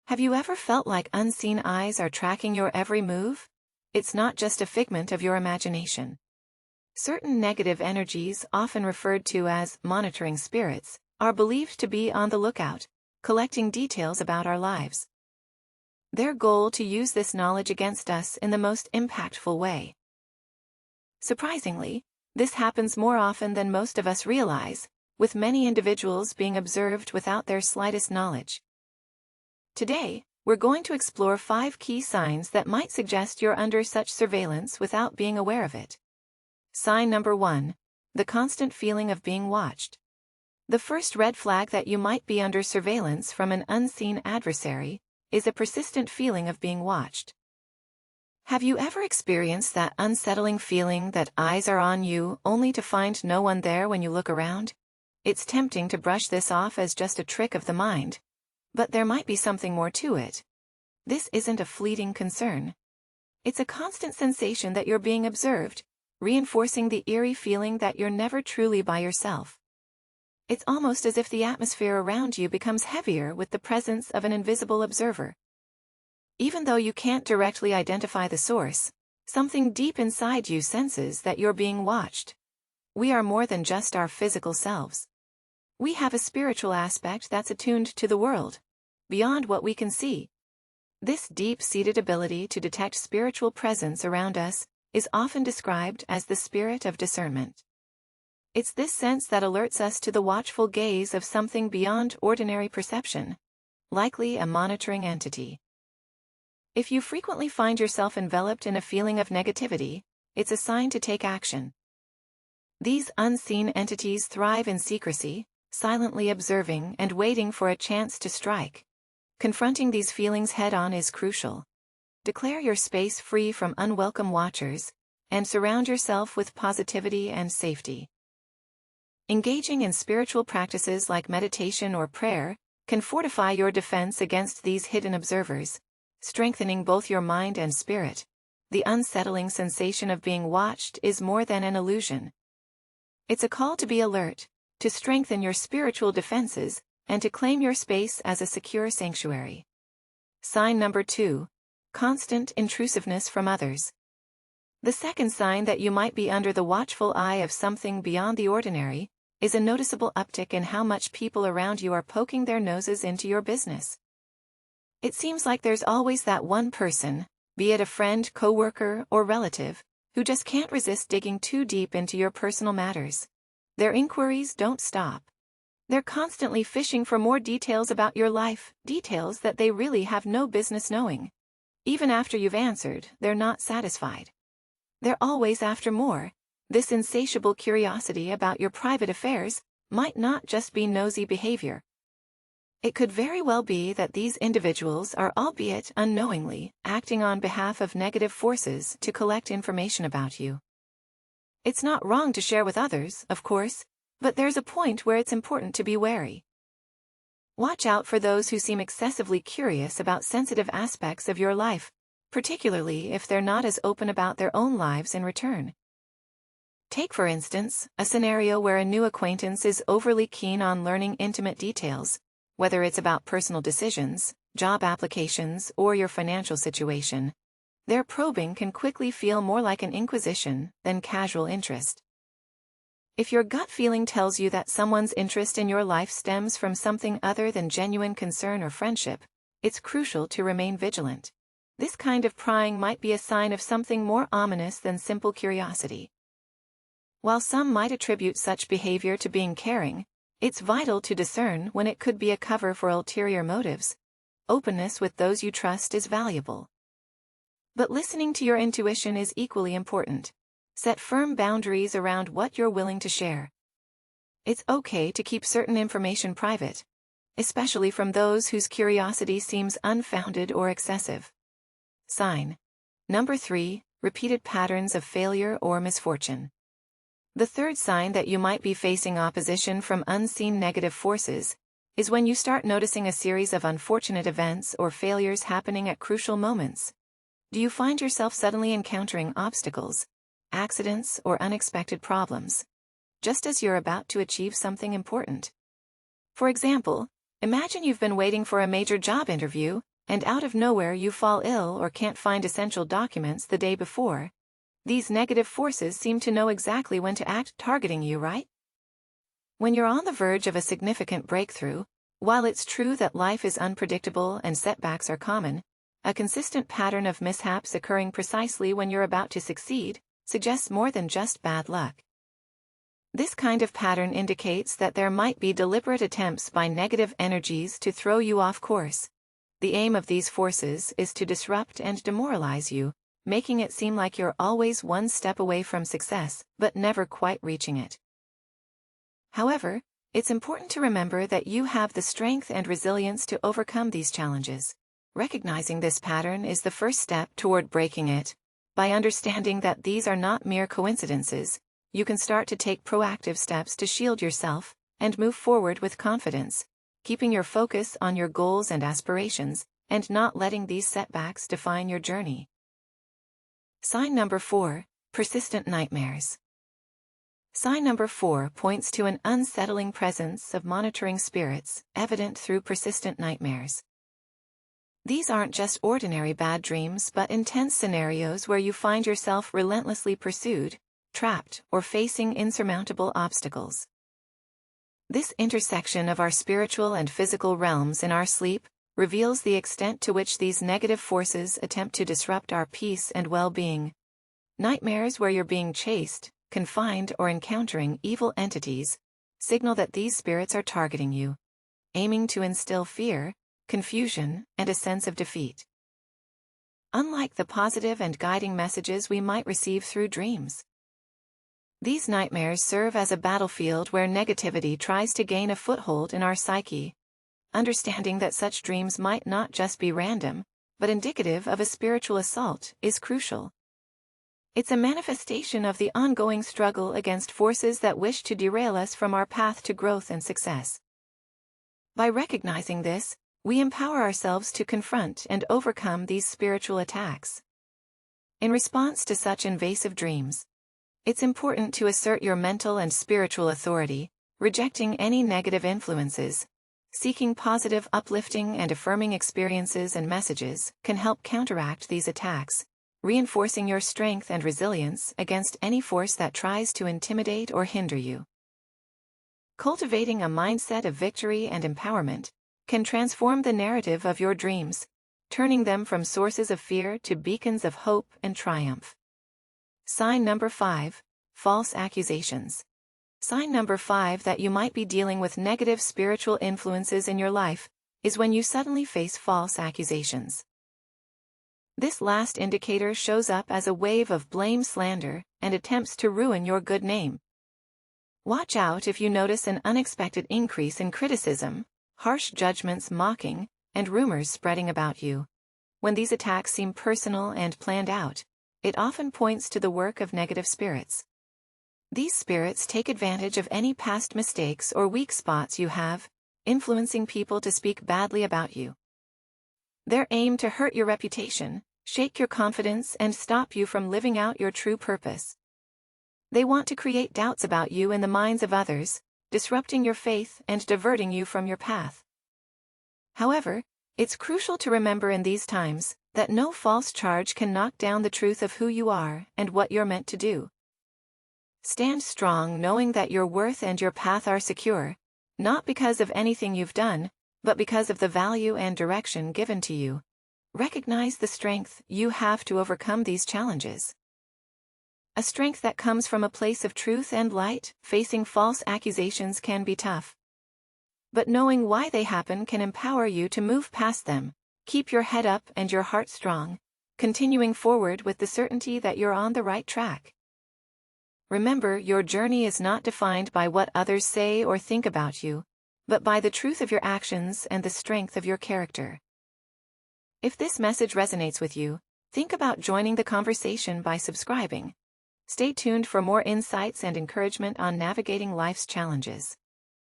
Have you ever felt like unseen eyes are tracking your every move? It's not just a figment of your imagination. Certain negative energies, often referred to as monitoring spirits, are believed to be on the lookout, collecting details about our lives. Their goal to use this knowledge against us in the most impactful way. Surprisingly, this happens more often than most of us realize, with many individuals being observed without their slightest knowledge. Today, we're going to explore 5 key signs that might suggest you're under such surveillance without being aware of it. Sign number 1. The constant feeling of being watched. The first red flag that you might be under surveillance from an unseen adversary is a persistent feeling of being watched. Have you ever experienced that unsettling feeling that eyes are on you only to find no one there when you look around? It's tempting to brush this off as just a trick of the mind, but there might be something more to it. This isn't a fleeting concern. It's a constant sensation that you're being observed, reinforcing the eerie feeling that you're never truly by yourself. It's almost as if the atmosphere around you becomes heavier with the presence of an invisible observer. Even though you can't directly identify the source, something deep inside you senses that you're being watched. We are more than just our physical selves. We have a spiritual aspect that's attuned to the world, beyond what we can see. This deep-seated ability to detect spiritual presence around us is often described as the spirit of discernment. It's this sense that alerts us to the watchful gaze of something beyond ordinary perception, likely a monitoring entity. If you frequently find yourself enveloped in a feeling of negativity, it's a sign to take action. These unseen entities thrive in secrecy, silently observing and waiting for a chance to strike. Confronting these feelings head-on is crucial. Declare your space free from unwelcome watchers, and surround yourself with positivity and safety. Engaging in spiritual practices like meditation or prayer can fortify your defense against these hidden observers, strengthening both your mind and spirit. The unsettling sensation of being watched is more than an illusion. It's a call to be alert, to strengthen your spiritual defenses, and to claim your space as a secure sanctuary. Sign number 2. Constant intrusiveness from others. The second sign that you might be under the watchful eye of something beyond the ordinary is a noticeable uptick in how much people around you are poking their noses into your business. It seems like there's always that one person, be it a friend, coworker, or relative, who just can't resist digging too deep into your personal matters. Their inquiries don't stop. They're constantly fishing for more details about your life, details that they really have no business knowing. Even after you've answered, they're not satisfied. They're always after more. This insatiable curiosity about your private affairs might not just be nosy behavior. It could very well be that these individuals are, albeit unknowingly, acting on behalf of negative forces to collect information about you. It's not wrong to share with others, of course, but there's a point where it's important to be wary. Watch out for those who seem excessively curious about sensitive aspects of your life, particularly if they're not as open about their own lives in return. Take, for instance, a scenario where a new acquaintance is overly keen on learning intimate details, whether it's about personal decisions, job applications, or your financial situation. Their probing can quickly feel more like an inquisition than casual interest. If your gut feeling tells you that someone's interest in your life stems from something other than genuine concern or friendship, it's crucial to remain vigilant. This kind of prying might be a sign of something more ominous than simple curiosity. While some might attribute such behavior to being caring, it's vital to discern when it could be a cover for ulterior motives. Openness with those you trust is valuable. But listening to your intuition is equally important. Set firm boundaries around what you're willing to share. It's okay to keep certain information private, especially from those whose curiosity seems unfounded or excessive. Sign number 3. Repeated patterns of failure or misfortune. The third sign that you might be facing opposition from unseen negative forces is when you start noticing a series of unfortunate events or failures happening at crucial moments. Do you find yourself suddenly encountering obstacles, accidents, or unexpected problems, just as you're about to achieve something important? For example, imagine you've been waiting for a major job interview, and out of nowhere you fall ill or can't find essential documents the day before. These negative forces seem to know exactly when to act, targeting you, right? When you're on the verge of a significant breakthrough, while it's true that life is unpredictable and setbacks are common, a consistent pattern of mishaps occurring precisely when you're about to succeed suggests more than just bad luck. This kind of pattern indicates that there might be deliberate attempts by negative energies to throw you off course. The aim of these forces is to disrupt and demoralize you, making it seem like you're always one step away from success, but never quite reaching it. However, it's important to remember that you have the strength and resilience to overcome these challenges. Recognizing this pattern is the first step toward breaking it. By understanding that these are not mere coincidences, you can start to take proactive steps to shield yourself and move forward with confidence, keeping your focus on your goals and aspirations, and not letting these setbacks define your journey. Sign number 4, persistent nightmares. Sign number 4 points to an unsettling presence of monitoring spirits, evident through persistent nightmares. These aren't just ordinary bad dreams but intense scenarios where you find yourself relentlessly pursued, trapped, or facing insurmountable obstacles. This intersection of our spiritual and physical realms in our sleep reveals the extent to which these negative forces attempt to disrupt our peace and well-being. Nightmares where you're being chased, confined, or encountering evil entities signal that these spirits are targeting you, aiming to instill fear, confusion, and a sense of defeat. Unlike the positive and guiding messages we might receive through dreams, these nightmares serve as a battlefield where negativity tries to gain a foothold in our psyche. Understanding that such dreams might not just be random, but indicative of a spiritual assault, is crucial. It's a manifestation of the ongoing struggle against forces that wish to derail us from our path to growth and success. By recognizing this, we empower ourselves to confront and overcome these spiritual attacks. In response to such invasive dreams, it's important to assert your mental and spiritual authority, rejecting any negative influences. Seeking positive, uplifting, and affirming experiences and messages can help counteract these attacks, reinforcing your strength and resilience against any force that tries to intimidate or hinder you. Cultivating a mindset of victory and empowerment can transform the narrative of your dreams, turning them from sources of fear to beacons of hope and triumph. Sign number 5, false accusations. Sign number 5 that you might be dealing with negative spiritual influences in your life is when you suddenly face false accusations. This last indicator shows up as a wave of blame, slander, and attempts to ruin your good name. Watch out if you notice an unexpected increase in criticism, harsh judgments, mocking, and rumors spreading about you. When these attacks seem personal and planned out, it often points to the work of negative spirits. These spirits take advantage of any past mistakes or weak spots you have, influencing people to speak badly about you. Their aim to hurt your reputation, shake your confidence, and stop you from living out your true purpose. They want to create doubts about you in the minds of others, disrupting your faith and diverting you from your path. However, it's crucial to remember in these times that no false charge can knock down the truth of who you are and what you're meant to do. Stand strong knowing that your worth and your path are secure, not because of anything you've done, but because of the value and direction given to you. Recognize the strength you have to overcome these challenges. A strength that comes from a place of truth and light. Facing false accusations can be tough, but knowing why they happen can empower you to move past them. Keep your head up and your heart strong, continuing forward with the certainty that you're on the right track. Remember, your journey is not defined by what others say or think about you, but by the truth of your actions and the strength of your character. If this message resonates with you, think about joining the conversation by subscribing. Stay tuned for more insights and encouragement on navigating life's challenges.